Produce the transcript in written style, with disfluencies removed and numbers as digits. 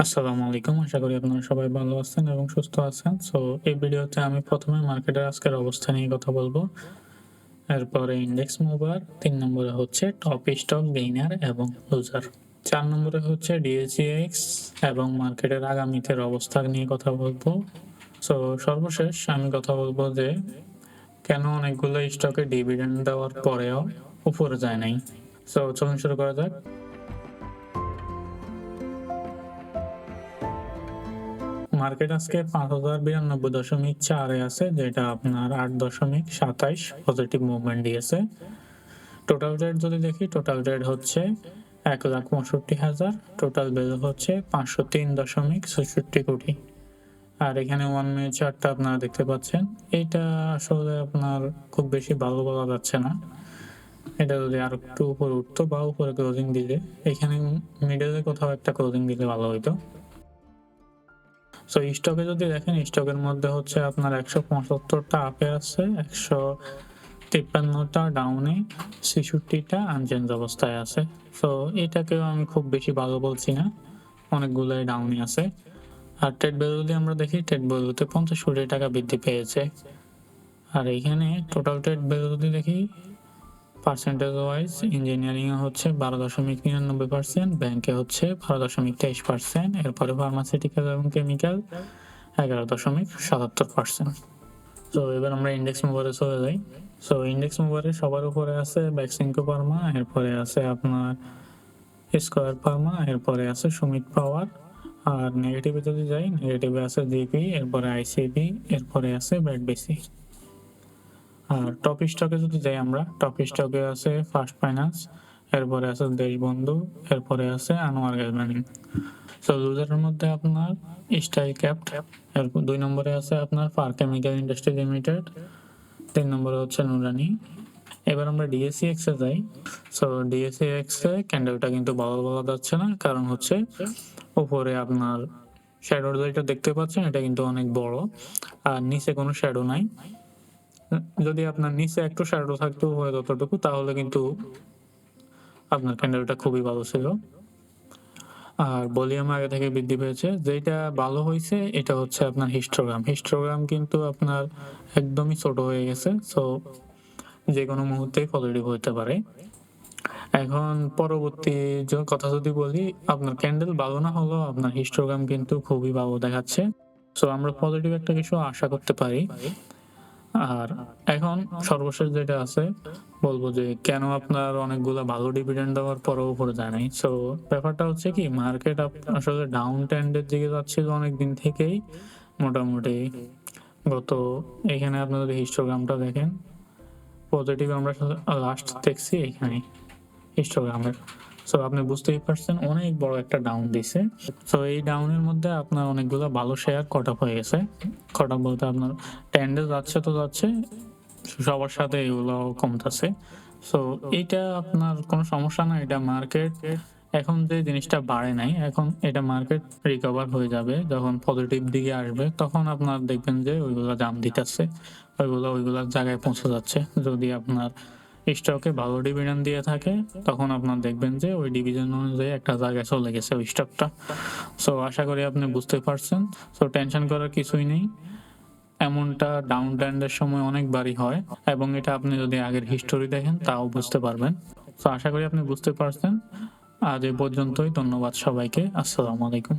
আসসালামু আলাইকুম। আশা করি আপনারা সবাই ভালো আছেন এবং সুস্থ আছেন। এই ভিডিওতে আমি ১ম এ মার্কেটের আজকের অবস্থা নিয়ে কথা বলব। এরপরে ইনডেক্স মুভার, ৩ নম্বরে হচ্ছে টপ স্টক গেইনার এবং লুজার। ৪ নম্বরে হচ্ছে ডিএসইএক্স এবং মার্কেটের আগামীতের অবস্থা নিয়ে কথা বলব। সো সর্বশেষ আমি কথা বলব যে কেন অনেকগুলো স্টকে ডিভিডেন্ড দেওয়ার পরেও উপরে যায় নাই। চলুন শুরু করা যাক। মার্কেট আজকে ৫,০৯২.৪ এ আছে, যেটা আপনার ৮.২৭ পজিটিভ মুভমেন্ট দিয়েছে। টোটাল ট্রেড যদি দেখি, টোটাল ট্রেড হচ্ছে ১,৬৫,০০০, টোটাল ভ্যালু হচ্ছে ৫০৩.৬৬ কোটি। আর এখানে 1 মিনিট চার্টটা আপনারা দেখতে পাচ্ছেন। এইটা আসলে আপনার খুব বেশি ভালো বলা যাচ্ছে না। এটা যদি আর একটু উপরে উঠতো বা উপরে ক্লোজিং দিলে, এখানে মিডলে কোথাও একটা ক্লোজিং দিলে ভালো হইতো। স্টকে যদি দেখেন, স্টকের মধ্যে হচ্ছে আপনার ১৭৫টা আপে আছে, ১৫৩টা ডাউনে, ৬৬টা আনচেঞ্জ অবস্থায় আছে। এটাকেও আমি খুব বেশি ভালো বলছি না, অনেকগুলোই ডাউনে আছে। আর ট্রেড ভ্যালু যদি আমরা দেখি, ট্রেড ভ্যালুতে ৫০ কোটি টাকা বৃদ্ধি পেয়েছে। আর এইখানে টোটাল ট্রেড ভ্যালু যদি দেখি, পার্সেন্টেজ ওয়াইজ ইঞ্জিনিয়ারিংয়ে হচ্ছে ১২.৯৯%, ব্যাংকে হচ্ছে ১২.২৩%, এরপরে ফার্মাসিউটিক্যাল এবং কেমিক্যাল ১১.৭৭%। এবার আমরা ইন্ডেক্স মুভারে চলে যাই। ইন্ডেক্স মুভারে সবার উপরে আছে বেক্সিমকো ফার্মা, এরপরে আছে আপনার স্কয়ার ফার্মা, এরপরে আছে সুমিত পাওয়ার। আর নেগেটিভে যদি যাই, নেগেটিভে আছে জিপি, এরপরে আইসিবি, এরপরে আছে ব্র্যাডবিসি। আর টপ স্টকে যদি যাই আমরা, টপ স্টকে আছে ফার্স্ট ফাইন্যান্স, এরপরে আছে দেশবন্ধু, এরপরে আছে আনোয়ার গ্যাস ব্যানিং। লুজারের মধ্যে আপনার স্টাইল ক্যাপ্ট, এর ২ নম্বরে আছে আপনার ফার কেমিক্যাল ইন্ডাস্ট্রি লিমিটেড, ৩ নম্বরে হচ্ছে নুরানি। এবার আমরা ডিএসইএক্স এ যাই। ডিএসইএক্স এ ক্যান্ডেলটা কিন্তু ভালো বলা যাচ্ছে না, কারণ হচ্ছে উপরে আপনার শ্যাডো যেটা দেখতে পাচ্ছেন, এটা কিন্তু অনেক বড়, আর নিচে কোনো শ্যাডো নাই। যদি আপনার নিচে একটু শ্যাডো থাকতো উপরে ততটুকু, তাহলে কিন্তু আপনার ক্যান্ডেলটা খুবই ভালো ছিল। আর ভলিউম আগে থেকে বৃদ্ধি পেয়েছে। যেটা ভালো হয়েছে এটা হচ্ছে আপনার হিস্টোগ্রাম কিন্তু আপনার একদমই ছোট হয়ে গেছে। যে কোনো মুহূর্তেই পজিটিভ হতে পারে। এখন পরবর্তী কথা যদি বলি, আপনার ক্যান্ডেল ভালো না হলেও আপনার হিস্টোগ্রাম কিন্তু খুবই ভালো দেখাচ্ছে। আমরা পজিটিভ একটা কিছু আশা করতে পারি। আর এখন সর্বশেষ যেটা আছে, বলবো যে কেন আপনার অনেকগুলো ভালো ডিভিডেন্ড দেওয়ার পরেও উপরে যায় নাই। ব্যাপারটা হচ্ছে কি, মার্কেট আসলে ডাউন ট্রেন্ডের দিকে যাচ্ছিল অনেক দিন থেকেই। মোটামুটি এখানে আপনার যদি হিস্টোগ্রামটা দেখেন, পজিটিভ আমরা লাস্ট দেখছি এখানে হিস্টোগ্রামের। আপনি বুঝতেই পারছেন অনেক বড় একটা ডাউন দিছে। এই ডাউনের মধ্যে আপনার অনেকগুলো ভালো শেয়ার কট অফ হয়ে গেছে। কট অফ বলতে আপনার ট্রেন্ডে যাচ্ছে তো যাচ্ছে, সবার সাথে এগুলো কমতেছে। এইটা আপনার কোনো সমস্যা না, এটা মার্কেট এখন যে জিনিসটা বাড়ে নাই, এখন এটা মার্কেট রিকভার হয়ে যাবে। যখন পজিটিভ দিকে আসবে তখন আপনার দেখবেন যে ওইগুলা দাম দিতেছে, ওইগুলার জায়গায় পৌঁছে যাচ্ছে। যদি আপনার স্টকে ভালো ডিভিডেন্ড দিয়ে থাকে, তখন আপনার দেখবেন যে ওই ডিভিশন অনুযায়ী একটা জায়গায় চলে গেছে ওই স্টকটা। আশা করি আপনি বুঝতে পারছেন। টেনশন করার কিছুই নেই। এমনটা ডাউন ট্রেন্ডের সময় অনেকবারই হয়, এবং এটা আপনি যদি আগের হিস্টোরি দেখেন তাও বুঝতে পারবেন। আশা করি আপনি বুঝতে পারছেন। আজ এ পর্যন্তই। ধন্যবাদ সবাইকে। আসসালামু আলাইকুম।